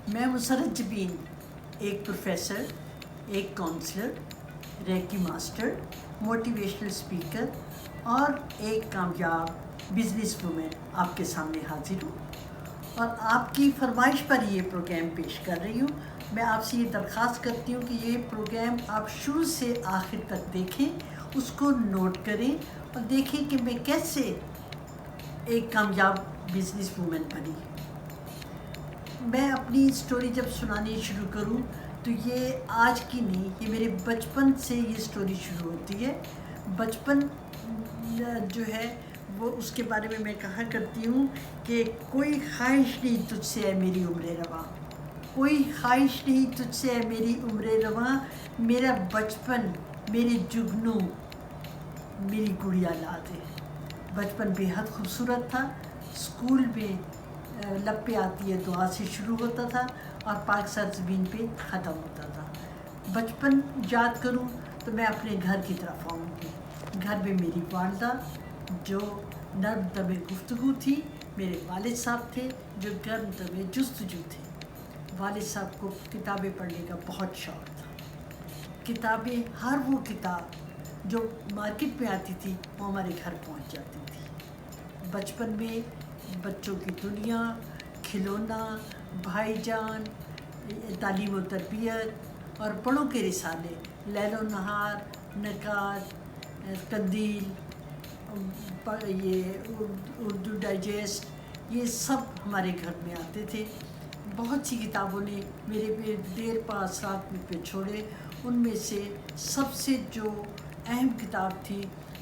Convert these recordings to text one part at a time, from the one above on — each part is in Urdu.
میں مسرت جبین ایک پروفیسر، ایک کونسلر، ریکی ماسٹر، موٹیویشنل اسپیکر اور ایک کامیاب بزنس وومن آپ کے سامنے حاضر ہوں اور آپ کی فرمائش پر یہ پروگرام پیش کر رہی ہوں۔ میں آپ سے یہ درخواست کرتی ہوں کہ یہ پروگرام آپ شروع سے آخر تک دیکھیں، اس کو نوٹ کریں اور دیکھیں کہ میں کیسے ایک کامیاب بزنس وومن بنی۔ میں اپنی سٹوری جب سنانی شروع کروں تو یہ آج کی نہیں، یہ میرے بچپن سے یہ سٹوری شروع ہوتی ہے۔ بچپن جو ہے وہ اس کے بارے میں کہا کرتی ہوں کہ کوئی خواہش نہیں تجھ سے ہے میری عمر رواں، کوئی خواہش نہیں تجھ سے ہے میری عمر رواں، میرا بچپن میری جگنوں میری گڑیا لا دے۔ بچپن بے حد خوبصورت تھا۔ اسکول میں لب پہ آتی ہے دعا سے شروع ہوتا تھا اور پاک سر زمین پہ ختم ہوتا تھا۔ بچپن یاد کروں تو میں اپنے گھر کی طرف آؤں گی۔ گھر میں میری والدہ جو نرم دم گفتگو تھی، میرے والد صاحب تھے جو گرم دم جستجو تھے۔ والد صاحب کو کتابیں پڑھنے کا بہت شوق تھا۔ کتابیں، ہر وہ کتاب جو مارکیٹ میں آتی تھی وہ ہمارے گھر پہنچ جاتی تھی۔ بچپن میں بچوں کی دنیا، کھلونا، بھائی جان، تعلیم و تربیت اور بڑوں کے رسالے، لیل و نہار، نقاد، قندیل، یہ اردو ڈائجسٹ، یہ سب ہمارے گھر میں آتے تھے۔ بہت سی کتابوں نے میرے دیر پا اثرات میں پہ چھوڑے۔ ان میں سے سب سے جو اہم کتاب تھی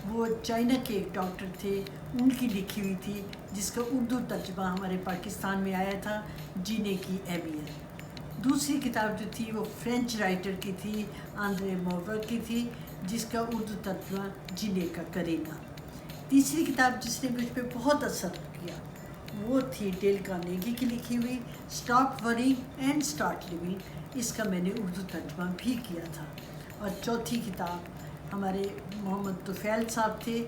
وہ چائنا کے ایک ڈاکٹر تھے، ان کی لکھی ہوئی تھی، جس کا اردو ترجمہ ہمارے پاکستان میں آیا تھا، جینے کی اہمیت۔ دوسری کتاب جو تھی وہ فرینچ رائٹر کی تھی، آندرے موور کی تھی، جس کا اردو ترجمہ جینے کا قرینہ۔ تیسری کتاب جس نے مجھ پہ بہت اثر کیا وہ تھی ڈیل کارنیگی کی لکھی ہوئی stop worrying and start living. اس کا میں نے اردو ترجمہ بھی کیا تھا۔ اور چوتھی کتاب ہمارے محمد طفیل صاحب تھے،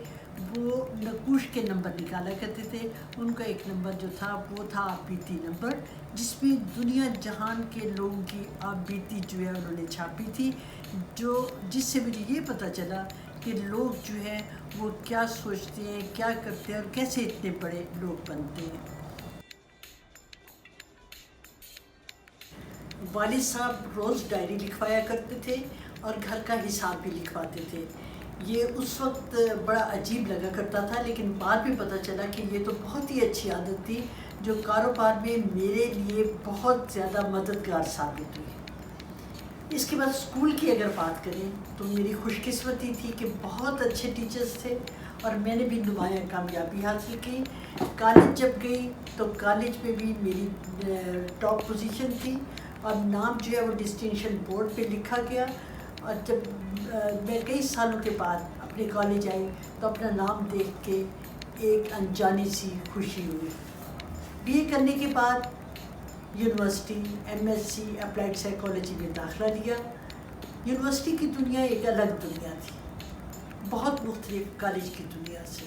وہ نقوش کے نمبر نکالا کرتے تھے۔ ان کا ایک نمبر جو تھا وہ تھا آپ بیتی نمبر، جس میں دنیا جہان کے لوگوں کی آپ بیتی جو ہے انہوں نے چھاپی تھی، جس سے مجھے یہ پتہ چلا کہ لوگ جو ہیں وہ کیا سوچتے ہیں، کیا کرتے ہیں اور کیسے اتنے بڑے لوگ بنتے ہیں۔ والد صاحب روز ڈائری لکھوایا کرتے تھے اور گھر کا حساب بھی لکھواتے تھے۔ یہ اس وقت بڑا عجیب لگا کرتا تھا، لیکن بعد میں پتہ چلا کہ یہ تو بہت ہی اچھی عادت تھی جو کاروبار میں میرے لیے بہت زیادہ مددگار ثابت ہوئی۔ اس کے بعد اسکول کی اگر بات کریں تو میری خوش قسمتی تھی کہ بہت اچھے ٹیچرز تھے اور میں نے بھی نمایاں کامیابی حاصل کی۔ کالج جب گئی تو کالج میں بھی میری ٹاپ پوزیشن تھی اور نام جو ہے وہ ڈسٹنکشن بورڈ پہ لکھا گیا۔ اور جب میں کئی سالوں کے بعد اپنے کالج آئی تو اپنا نام دیکھ کے ایک انجانی سی خوشی ہوئی۔ بی اے کرنے کے بعد university M S C applied psychology میں داخلہ لیا۔ یونیورسٹی کی دنیا ایک الگ دنیا تھی، بہت مختلف کالج کی دنیا سے۔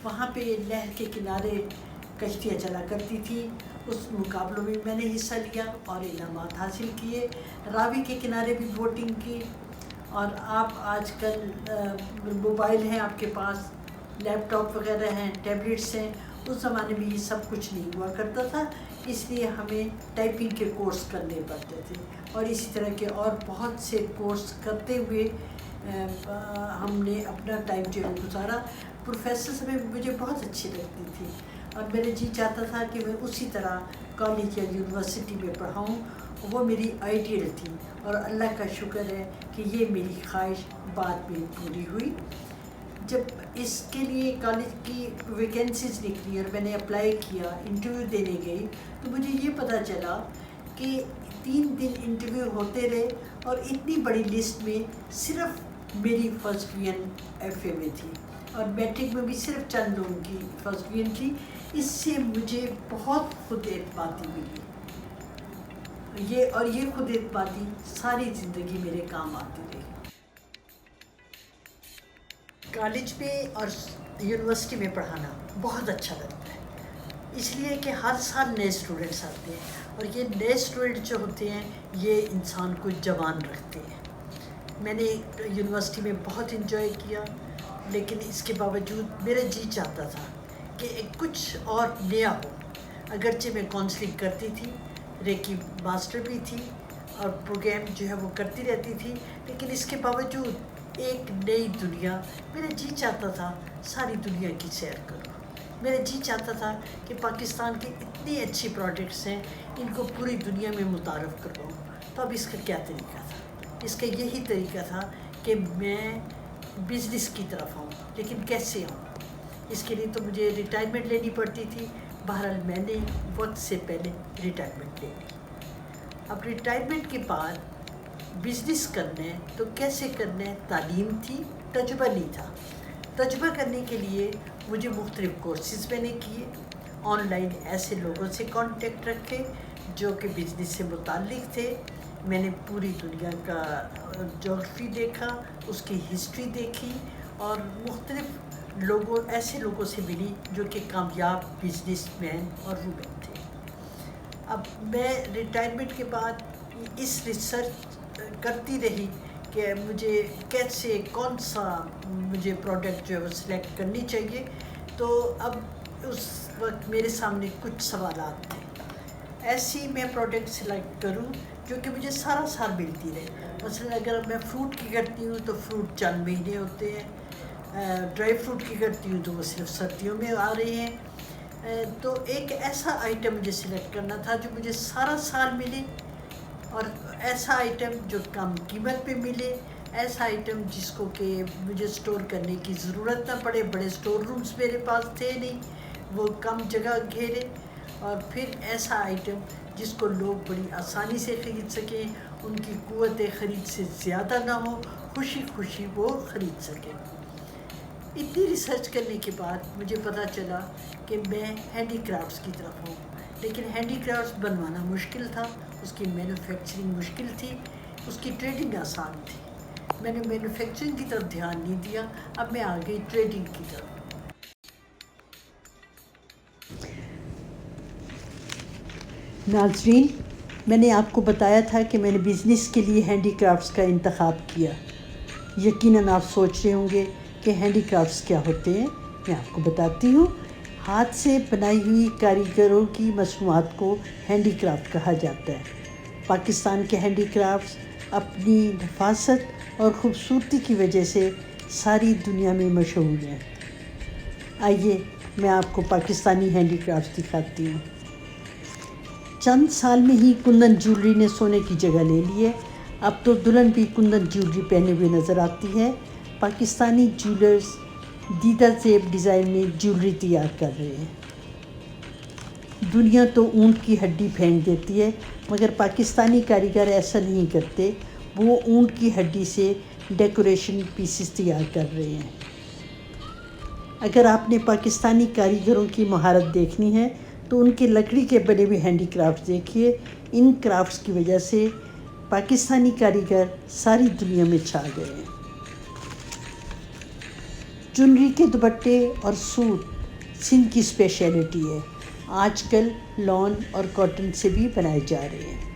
وہاں پہ نہر کے کنارے کشتیاں چلا کرتی تھی، اس مقابلوں میں میں نے حصہ لیا اور انعامات حاصل کیے۔ راوی کے کنارے بھی بوٹنگ کی، اور آپ آج کل موبائل ہیں آپ کے پاس، لیپ ٹاپ وغیرہ ہیں، ٹیبلیٹس ہیں، اس زمانے میں یہ سب کچھ نہیں ہوا کرتا تھا، اس لیے ہمیں ٹائپنگ کے کورس کرنے پڑتے تھے اور اسی طرح کے اور بہت سے کورس کرتے ہوئے ہم نے اپنا ٹائم جو ہے گزارا۔ پروفیسر سے مجھے بہت اچھی لگتی تھی اور میرا جی چاہتا تھا کہ میں اسی طرح کالج یا یونیورسٹی میں پڑھاؤں، وہ میری آئیڈیل تھی اور اللہ کا شکر ہے کہ یہ میری خواہش بعد میں پوری ہوئی۔ جب اس کے لیے کالج کی ویکینسیز نکلی اور میں نے اپلائی کیا، انٹرویو دینے گئی، تو مجھے یہ پتہ چلا کہ 3 دن انٹرویو ہوتے رہے اور اتنی بڑی لسٹ میں صرف میری فرسٹ ڈویژن ایف اے میں تھی اور میٹرک میں بھی صرف چند لوگوں کی فرسٹ ڈویژن تھی۔ اس سے مجھے بہت خود اعتمادی ملی، یہ خود اعتمادی ساری زندگی میرے کام آتی رہی۔ کالج میں اور یونیورسٹی میں پڑھانا بہت اچھا لگتا ہے۔ اس لیے کہ ہر سال نئے اسٹوڈنٹس آتے ہیں اور یہ نئے اسٹوڈنٹ جو ہوتے ہیں یہ انسان کو جوان رکھتے ہیں۔ میں نے یونیورسٹی میں بہت انجوائے کیا، لیکن اس کے باوجود میرا جی چاہتا تھا کہ کچھ اور نیا ہو۔ اگرچہ میں کاؤنسلنگ کرتی تھی، ریکی ماسٹر بھی تھی اور پروگرام جو ہے وہ کرتی رہتی تھی، لیکن اس کے باوجود ایک نئی دنیا، میرا جی چاہتا تھا ساری دنیا کی سیر کروں۔ میرا جی چاہتا تھا کہ پاکستان کی اتنی اچھی پروڈکٹس ہیں، ان کو پوری دنیا میں متعارف کرواؤں۔ تو اب اس کا کیا طریقہ تھا؟ اس کا یہی طریقہ تھا کہ میں بزنس کی طرف آؤں، لیکن کیسے آؤں؟ اس کے لیے تو مجھے ریٹائرمنٹ لینی پڑتی تھی۔ بہرحال میں نے وقت سے پہلے ریٹائرمنٹ لے لی۔ اب ریٹائرمنٹ کے بعد بزنس کرنا ہے تو کیسے کرنا ہے؟ تعلیم تھی، تجربہ نہیں تھا۔ تجربہ کرنے کے لیے مجھے مختلف کورسز میں نے کیے، آن لائن ایسے لوگوں سے کانٹیکٹ رکھے جو کہ بزنس سے متعلق تھے۔ میں نے پوری دنیا کا جغرافی دیکھا، اس کی ہسٹری دیکھی اور مختلف ایسے لوگوں سے ملی جو کہ کامیاب بزنس مین اور وومن تھے۔ اب میں ریٹائرمنٹ کے بعد اس ریسرچ کرتی رہی کہ مجھے کیسے کون سا مجھے پروڈکٹ جو ہے وہ سلیکٹ کرنی چاہیے۔ تو اب اس وقت میرے سامنے کچھ سوالات تھے، ایسی میں پروڈکٹ سلیکٹ کروں جو کہ مجھے سارا سال ملتی رہے۔ مثلا اگر میں فروٹ کی کرتی ہوں تو فروٹ چند مہینے ہوتے ہیں، ڈرائی فروٹ کی کرتی ہوں تو وہ صرف سردیوں میں آ رہے ہیں۔ تو ایک ایسا آئٹم مجھے سلیکٹ کرنا تھا جو مجھے سارا سال ملے، اور ایسا آئٹم جو کم قیمت پہ ملے، ایسا آئٹم جس کو کہ مجھے سٹور کرنے کی ضرورت نہ پڑے۔ بڑے سٹور رومز میرے پاس تھے نہیں، وہ کم جگہ گھیرے، اور پھر ایسا آئٹم جس کو لوگ بڑی آسانی سے خرید سکیں، ان کی قوت خرید سے زیادہ نہ ہو، خوشی خوشی وہ خرید سکیں۔ اتنی ریسرچ کرنے کے بعد مجھے پتہ چلا کہ میں ہینڈی کرافٹس کی طرف ہوں، لیکن ہینڈی کرافٹس بنوانا مشکل تھا، اس کی مینوفیکچرنگ مشکل تھی، اس کی ٹریڈنگ آسان تھی۔ میں نے مینوفیکچرنگ کی طرف دھیان نہیں دیا، اب میں آ گئی ٹریڈنگ کی طرف۔ ناظرین، میں نے آپ کو بتایا تھا کہ میں نے بزنس کے لیے ہینڈی کرافٹس کا انتخاب کیا۔ یقیناً آپ سوچ رہے ہوں گے کہ ہینڈی کرافٹس کیا ہوتے ہیں۔ میں آپ کو بتاتی ہوں۔ ہاتھ سے بنائی ہوئی کاریگروں کی مصنوعات کو ہینڈی کرافٹ کہا جاتا ہے۔ پاکستان کے ہینڈی کرافٹس اپنی نفاست اور خوبصورتی کی وجہ سے ساری دنیا میں مشہور ہیں۔ آئیے میں آپ کو پاکستانی ہینڈی کرافٹس دکھاتی ہوں۔ چند سال میں ہی کندن جیولری نے سونے کی جگہ لے لی ہے۔ اب تو دلہن بھی کندن جیولری پہنے ہوئے نظر آتی ہے۔ پاکستانی جیولرز دیدہ زیب ڈیزائن میں جیولری تیار کر رہے ہیں۔ دنیا تو اونٹ کی ہڈی پھینک دیتی ہے، مگر پاکستانی کاریگر ایسا نہیں کرتے، وہ اونٹ کی ہڈی سے ڈیکوریشن پیسز تیار کر رہے ہیں۔ اگر آپ نے پاکستانی کاریگروں کی مہارت دیکھنی ہے تو ان کے لکڑی کے بنے ہوئے ہینڈی کرافٹس دیکھیے۔ ان کرافٹس کی وجہ سے پاکستانی کاریگر ساری دنیا میں چھا گئے ہیں۔ چنری کے دوپٹے اور سوٹ سندھ کی اسپیشلٹی ہے۔ آج کل لون اور کاٹن سے بھی بنائے جا رہے ہیں۔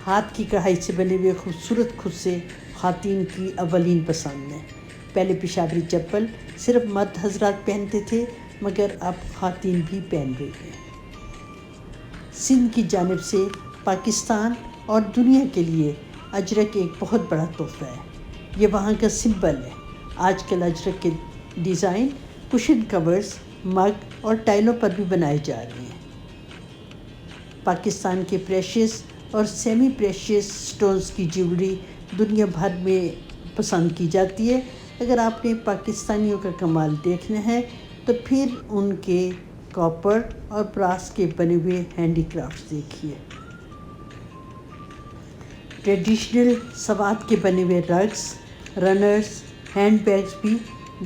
ہاتھ کی کڑھائی سے بنے ہوئے خوبصورت خرسے خواتین کی اولین پسند ہیں۔ پہلے پشاوری چپل صرف مرد حضرات پہنتے تھے، مگر اب خواتین بھی پہن رہی ہیں۔ سندھ کی جانب سے پاکستان اور دنیا کے لیے اجرک ایک بہت بڑا تحفہ ہے۔ یہ وہاں کا سمبل ہے۔ آج کل اجرک کے ڈیزائن کشن کورز، مگ اور ٹائلوں پر بھی بنائے جا رہے ہیں۔ پاکستان کے پریشیس اور سیمی پریشیس سٹونز کی جیولری دنیا بھر میں پسند کی جاتی ہے۔ اگر آپ نے پاکستانیوں کا کمال دیکھنا ہے تو پھر ان کے کاپر اور براس کے بنے ہوئے ہینڈی کرافٹس دیکھیے۔ ٹریڈیشنل سوات کے بنے ہوئے رگز، رنرز، ہینڈ بیگز بھی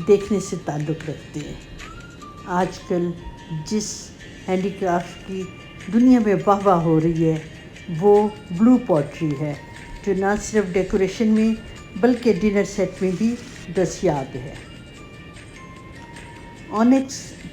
دیکھنے سے تعلق رکھتے ہیں۔ آج کل جس ہینڈی کرافٹ کی دنیا میں واہ واہ ہو رہی ہے وہ بلو پوٹری ہے، جو نہ صرف ڈیکوریشن میں بلکہ ڈنر سیٹ میں بھی دستیاب ہے۔ اونکس